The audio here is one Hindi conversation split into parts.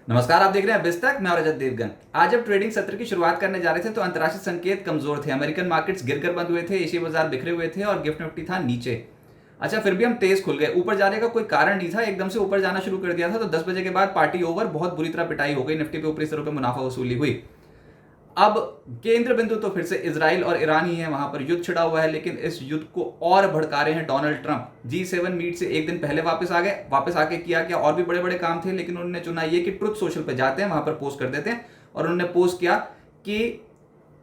नमस्कार, आप देख रहे हैं बिस्टैक। मैं और रजत देवगन। आज जब ट्रेडिंग सत्र की शुरुआत करने जा रहे थे तो अंतर्राष्ट्रीय संकेत कमजोर थे। अमेरिकन मार्केट्स गिरकर बंद हुए थे, एशियाई बाजार बिखरे हुए थे और गिफ्ट निफ्टी था नीचे। अच्छा, फिर भी हम तेज खुल गए। ऊपर जाने का कोई कारण नहीं था, एकदम से ऊपर जाना शुरू कर दिया था। तो 10 बजे के बाद पार्टी ओवर, बहुत बुरी तरह पिटाई हो गई। निफ्टी पे ऊपरी स्तरों पर मुनाफा वसूली हुई। अब केंद्र बिंदु तो फिर से इजराइल और ईरान ही है। वहां पर युद्ध छिड़ा हुआ है, लेकिन इस युद्ध को और भड़का रहे हैं डोनाल्ड ट्रंप। G7 मीट से एक दिन पहले वापस आ गए। वापस आके किया क्या, और भी बड़े बड़े काम थे, लेकिन उन्होंने चुना ये कि ट्रुथ सोशल पे जाते हैं, वहां पर पोस्ट कर देते हैं। और उन्होंने पोस्ट किया कि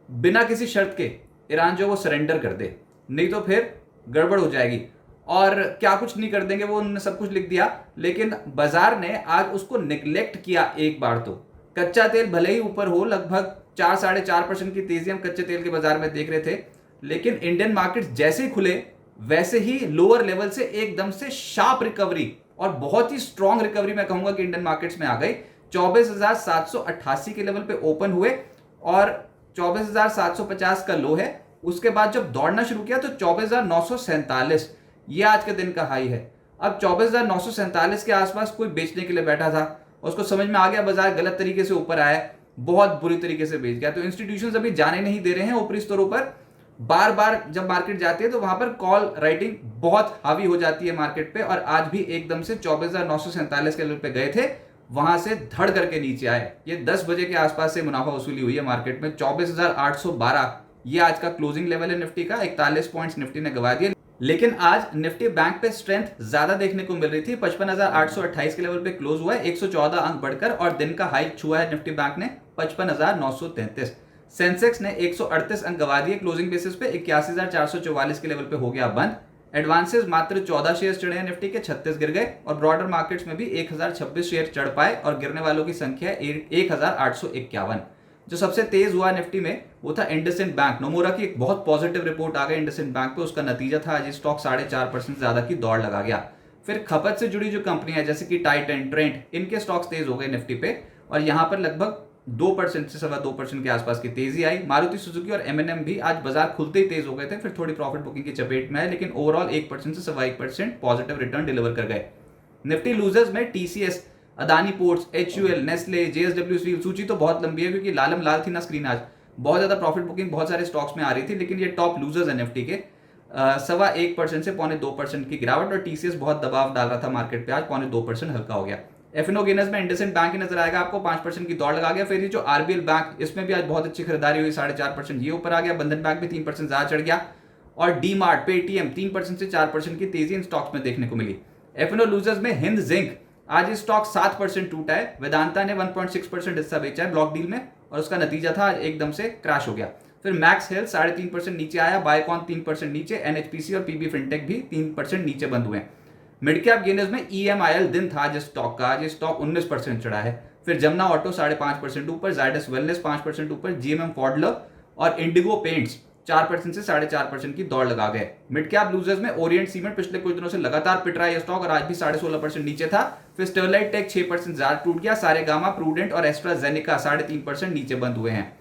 बिना किसी शर्त के ईरान जो वो सरेंडर कर दे, नहीं तो फिर गड़बड़ हो जाएगी। और क्या कुछ नहीं कर देंगे, वो उन्होंने सब कुछ लिख दिया। लेकिन बाजार ने आज उसको निगलेक्ट किया एक बार। तो कच्चा तेल भले ही ऊपर हो, लगभग 4-4.5% की तेजी हम कच्चे तेल के बाजार में देख रहे थे, लेकिन इंडियन मार्केट्स जैसे ही खुले वैसे ही लोअर लेवल से एकदम से शार्प रिकवरी, और बहुत ही स्ट्रॉन्ग रिकवरी मैं कहूंगा कि इंडियन मार्केट्स में आ गई। 24,788 के लेवल पे ओपन हुए और 24,750 का लो है। उसके बाद जब दौड़ना शुरू किया तो 24,947 ये आज के दिन का हाई है। अब 24,947 के आसपास कोई बेचने के लिए बैठा था, उसको समझ में आ गया बाजार गलत तरीके से ऊपर आया है, बहुत बुरी तरीके से बेच गया। तो इंस्टीट्यूशंस अभी जाने नहीं दे रहे हैं ऊपरी स्तरों पर। बार बार जब मार्केट जाती है तो वहां पर कॉल राइटिंग बहुत हावी हो जाती है मार्केट पे, और आज भी एकदम से 24,947 के लेवल पे गए थे, वहां से धड़ करके नीचे आए। ये 10 बजे के आसपास से मुनाफा वसूली हुई है मार्केट में। 24,812 ये आज का क्लोजिंग लेवल है निफ्टी का। 41 पॉइंट्स निफ्टी ने गवा दिए। लेकिन आज निफ्टी बैंक पे स्ट्रेंथ ज्यादा देखने को मिल रही थी। 55,828 के लेवल पे क्लोज हुआ है, 114 अंक बढ़कर, और दिन का हाई छुआ है निफ्टी बैंक ने 55,933। सेंसेक्स ने 138 अंक गवा दिए क्लोजिंग बेसिस पे, 81,444 के लेवल पे हो गया बंद। एडवांसेस मात्र 14 शेयर चढ़े हैं निफ्टी के, 36 गिर गए। और ब्रॉडर मार्केट्स में भी 1026 शेयर चढ़ पाए, और गिरने वालों की संख्या 1,851। जो सबसे तेज हुआ निफ्टी में वो था इंडसइंड बैंक। नोमोरा की एक बहुत पॉजिटिव रिपोर्ट आ गई इंडसइंड बैंक पे, उसका नतीजा था आज स्टॉक 4.5% ज्यादा की दौड़ लगा गया। फिर खपत से जुड़ी जो कंपनियां जैसे कि टाइटन, ट्रेंट, इनके स्टॉक्स तेज हो गए निफ्टी पे, और यहां पर लगभग 2% से 2.25% के आसपास की तेजी आई। मारुति सुजुकी और M&M भी आज बाजार खुलते ही तेज हो गए थे, फिर थोड़ी प्रॉफिट बुकिंग की चपेट में आए, लेकिन ओवरऑल 1% से 1% पॉजिटिव रिटर्न डिलीवर कर गए। निफ्टी लूजर्स में TCS, Adani ports, HUL, Nestle, JSW steel, सूची तो बहुत लंबी है क्योंकि लालम लाल थी ना स्क्रीन आज। बहुत ज्यादा प्रॉफिट बुकिंग बहुत सारे स्टॉक्स में आ रही थी, लेकिन ये टॉप लूजर्स है निफ्टी के। 1.25% से 2.25% की गिरावट, और TCS बहुत दबाव डाल रहा था मार्केट पे, आज 2.25% हल्का हो गया। एफएनओ गेनर्स में इंडसइंड बैंक ही नजर आएगा आपको, 5% की दौड़ लगा गया। फिर ये जो RBL बैंक, इसमें भी आज बहुत अच्छी खरीदारी हुई, 4.5% ये ऊपर आ गया। बंधन बैंक भी 3% ज्यादा चढ़ गया, और डीमार्ट, पेटीएम 3% से 4% की तेजी इन स्टॉक्स में देखने को मिली। एफएनओ लूजर्स में हिंद जिंक, आज स्टॉक 7% टूटा है। वेदांता ने 1.6% हिस्सा बेचा है ब्लॉक डील में, और उसका नतीजा था आज एकदम से क्रैश हो गया। फिर मैक्स हेल्थ 3.5% नीचे आया, बायोकॉन 3% नीचे, NHPC और PB फिनटेक भी 3% नीचे बंद हुए। मिड कैप गेनर्स में EMIL दिन था आज स्टॉक का, आज स्टॉक 19% चढ़ा है। फिर जमुना ऑटो 5.5% ऊपर, जायडस वेलनेस 5% ऊपर, GMM फॉडलर और इंडिगो पेंट्स 4% से 4.5% की दौड़ लगा गए। मिड कैप लूजर्स में ओरिएंट सीमेंट पिछले कुछ दिनों से लगातार पिट रहा है स्टॉक, और आज भी 16.5% नीचे था। फिर स्टरलाइट टेक 6% ज्यादा टूट गया। सारेगामा, प्रूडेंट और एस्ट्राजेनेका 3.5% नीचे बंद हुए हैं।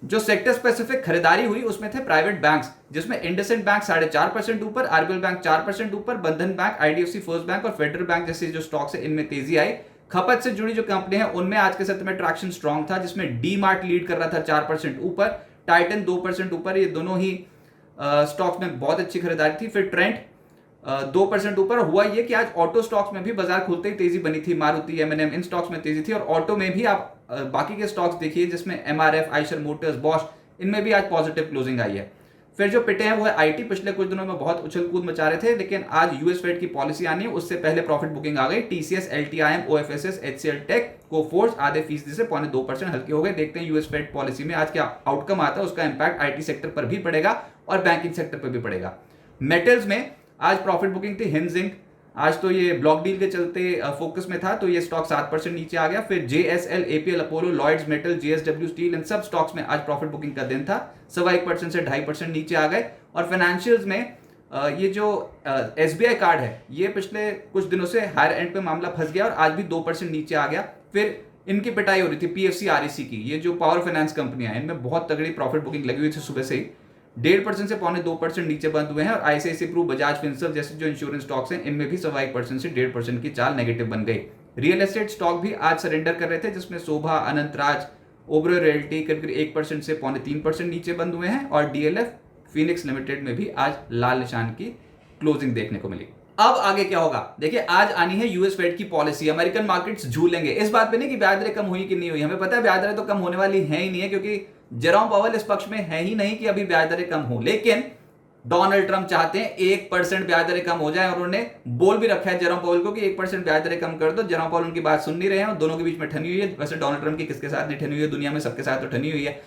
जो सेक्टर स्पेसिफिक खरीदारी हुई उसमें थे प्राइवेट बैंक्स, जिसमें इंडसइंड बैंक 4.5% ऊपर, RBL बैंक 4% ऊपर, बंधन बैंक, IDFC फर्स्ट बैंक और फेडरल बैंक जैसे जो स्टॉक्स है इनमें तेजी आई। खपत से जुड़ी जो कंपनी है उनमें आज के सत्र में ट्रैक्शन स्ट्रॉन्ग था, जिसमें डी मार्ट लीड कर रहा था 4% ऊपर, टाइटन 2% ऊपर। ये दोनों ही स्टॉक्स में बहुत अच्छी खरीदारी थी। फिर ट्रेंट 2% ऊपर। हुआ ये कि आज ऑटो स्टॉक्स में भी बाजार खुलते ही तेजी बनी थी। मारुति, M&M इन स्टॉक्स में तेजी थी, और ऑटो में भी आप बाकी के स्टॉक्स देखिए, जिसमें MRF, आइशर मोटर्स, बॉश, इनमें भी आज पॉजिटिव क्लोजिंग आई है। फिर जो पिटे हैं वो है IT। पिछले कुछ दिनों में बहुत उछल कूद मचा रहे थे, लेकिन आज US फेड की पॉलिसी आनी है, उससे पहले प्रॉफिट बुकिंग आ गई। TCS, LTIM, OFSS, HCL tech, Coforge आधे फीसदी से 2.25% हल्के हो गए। देखते हैं US फेड पॉलिसी में आज क्या आउटकम आता है, उसका इंपैक्ट IT सेक्टर पर भी पड़ेगा और बैंकिंग सेक्टर पर भी पड़ेगा। मेटल्स में आज प्रॉफिट बुकिंग थी हिंद जिंक, आज तो ये ब्लॉक डील के चलते फोकस में था, तो ये स्टॉक 7% नीचे आ गया। फिर JSL, APL, Apollo, Lloyds metal, JSW steel, इन सब स्टॉक्स में आज प्रॉफिट बुकिंग का दिन था। 1.25% से 2.5% नीचे आ गए। और फाइनेंशियल्स में ये जो SBI कार्ड है, ये पिछले कुछ दिनों से हायर एंड पे मामला फंस गया और आज भी 2% नीचे आ गया। फिर इनकी पिटाई हो रही थी PFC, REC की, ये जो पावर फाइनेंस कंपनियां हैं, इनमें बहुत तगड़ी प्रॉफिट बुकिंग लगी हुई थी सुबह से ही। 1.5% से 2.25% नीचे बंद हुए हैं। और ICICI प्रू, बजाज फिनसर्व जैसे जो इंश्योरेंस स्टॉक्स हैं, इनमें भी 1.25% से 1.5% की चाल नेगेटिव बन गई। रियल एस्टेट स्टॉक भी आज सरेंडर कर रहे थे, जिसमें शोभा, अनंतराज, ओबरॉय रियल्टी करीब 1% से 0.3% नीचे बंद हुए हैं और डीएलएफ फिनिक्स लिमिटेड में भी आज लाल निशान की क्लोजिंग देखने को मिली। अब आगे क्या होगा, देखिए आज आनी है यूएस फेड की पॉलिसी। अमेरिकन मार्केट्स झूलेंगे इस बात पे नहीं कि ब्याज दरें कम हुई कि नहीं हुई, हमें पता है ब्याज दरें तो कम होने वाली है ही नहीं है, क्योंकि जेरोम पावेल इस पक्ष में है ही नहीं कि अभी ब्याज दरें कम हो। लेकिन डोनाल्ड ट्रंप चाहते हैं 1% ब्याज दरें कम हो जाए, और उन्होंने बोल भी रखा है जेरोम पावेल को कि 1% ब्याज दरें कम कर दो। जेरोम पावेल उनकी बात सुन नहीं रहे हैं और दोनों के बीच में ठनी हुई है। वैसे डोनाल्ड ट्रंप की किसके साथ नहीं ठनी हुई है, दुनिया में सबके साथ तो ठनी हुई है,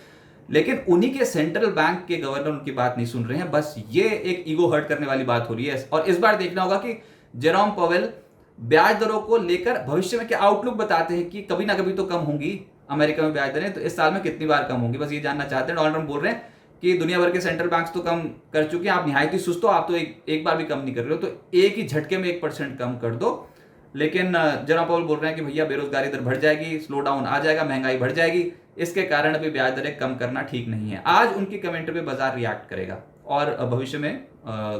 लेकिन उन्हीं के सेंट्रल बैंक के गवर्नर उनकी बात नहीं सुन रहे हैं। बस ये एक ईगो हर्ट करने वाली बात हो रही है। और इस बार देखना होगा कि जेरोम पावेल ब्याज दरों को लेकर भविष्य में क्या आउटलुक बताते हैं कि कभी ना कभी तो कम होंगी अमेरिका में ब्याज दरें, तो इस साल में कितनी बार कम होंगी, बस ये जानना चाहते हैं। डोनाल्ड ट्रंप बोल रहे हैं कि दुनिया भर के सेंट्रल बैंक्स तो कम कर चुके हैं, आप निहायत ही सुस्त हो, आप तो एक बार भी कम नहीं कर रहे हो, तो एक ही झटके में 1% कम कर दो। लेकिन जेरोम पावेल बोल रहे हैं कि भैया बेरोजगारी दर बढ़ जाएगी, स्लो डाउन आ जाएगा, महंगाई बढ़ जाएगी, इसके कारण अभी ब्याज दरें कम करना ठीक नहीं है। आज उनकी कमेंट पे बाजार रिएक्ट करेगा और भविष्य में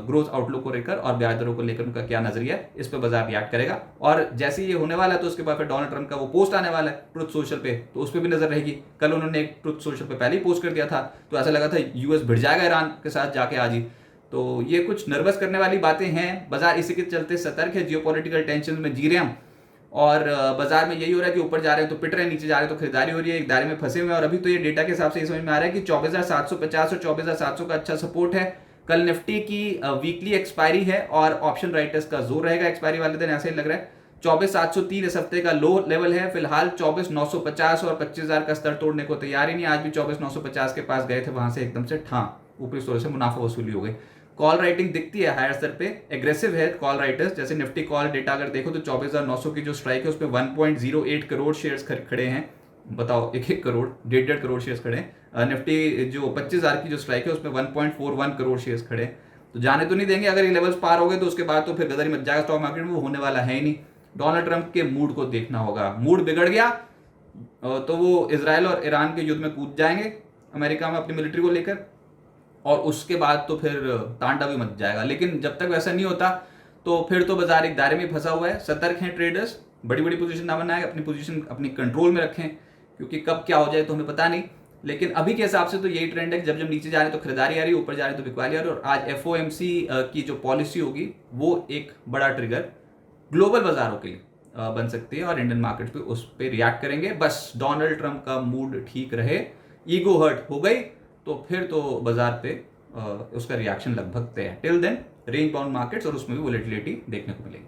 ग्रोथ आउटलुक को लेकर और ब्याज दरों को लेकर उनका क्या नजरिया है, इस पे बाजार रिएक्ट करेगा। और जैसे ये होने वाला है तो उसके बाद फिर डोनाल्ड ट्रंप का वो पोस्ट आने वाला है ट्रुथ सोशल पे, तो उस पर भी नजर रहेगी। कल उन्होंने एक ट्रुथ सोशल पे पहले ही पोस्ट कर दिया था, तो ऐसा लगा था यूएस भिड़ जाएगा ईरान के साथ जाके आज ही। तो ये कुछ नर्वस करने वाली बातें हैं, बाजार इसी के चलते सतर्क है, जियोपॉलिटिकल टेंशन में जी रहे हैं हम, और बाजार में यही हो रहा है कि ऊपर जा रहे हैं तो पिट रहे हैं, नीचे जा रहे हैं तो खरीदारी हो रही है, एक दायरे में फंसे हुए हैं। और अभी तो ये डेटा के हिसाब से ये समझ में आ रहा है कि 24,750 और 24,700 का अच्छा सपोर्ट है। कल निफ्टी की वीकली एक्सपायरी है और ऑप्शन राइटर्स का जोर रहेगा एक्सपायरी वाले दिन, ऐसे ही लग रहा है। 24,703 इस हफ्ते का लो लेवल है फिलहाल। 24,950 और 25,000 का स्तर तोड़ने को तैयार ही नहीं। आज भी 24,950 के पास गए थे, वहां से एकदम से ऊपरी स्टोर से मुनाफा वसूली हो गई। कॉल राइटिंग दिखती है हायर स्तर पे, एग्रेसिव है कॉल राइटर्स। जैसे निफ्टी कॉल डेटा अगर देखो तो 24,900 की जो स्ट्राइक है उस पर 1.08 करोड़ शेयर्स खड़े हैं। बताओ, 1 करोड़ 1.5 करोड़ शेयर्स खड़े हैं। निफ्टी जो 25,000 की जो स्ट्राइक है उसमें 1.41 करोड़ शेयर्स खड़े हैं। तो जाने तो नहीं देंगे, अगर ये लेवल्स पार हो गए तो उसके बाद तो फिर गदरी मच जाएगा स्टॉक मार्केट में, वो होने वाला है ही नहीं। डोनाल्ड ट्रंप के मूड को देखना होगा, मूड बिगड़ गया तो वो इजराइल और ईरान के युद्ध में कूद जाएंगे अमेरिका में अपनी मिलिट्री को लेकर, और उसके बाद तो फिर तांडव ही मच जाएगा। लेकिन जब तक वैसा नहीं होता तो फिर तो बाजार एक दायरे में फंसा हुआ है। सतर्क हैं ट्रेडर्स, बड़ी बड़ी पोजीशन ना बनाएं, अपनी पोजीशन अपनी कंट्रोल में रखें, क्योंकि कब क्या हो जाए तो हमें पता नहीं। लेकिन अभी के हिसाब से तो यही ट्रेंड है कि जब जब नीचे जा रहे हैं तो खरीदारी आ रही है, ऊपर जा रहे हैं तो बिकवाली आ रही है। और आज एफओएमसी की जो पॉलिसी होगी वो एक बड़ा ट्रिगर ग्लोबल बाजारों के लिए बन सकती है और इंडियन मार्केट पे उस पर रिएक्ट करेंगे। बस डोनाल्ड ट्रंप का मूड ठीक रहे, ईगो हर्ट हो गई तो फिर तो बाजार पे उसका रिएक्शन लगभग तय है। Till then range bound markets और उसमें भी वोलेटिलिटी देखने को मिलेगी।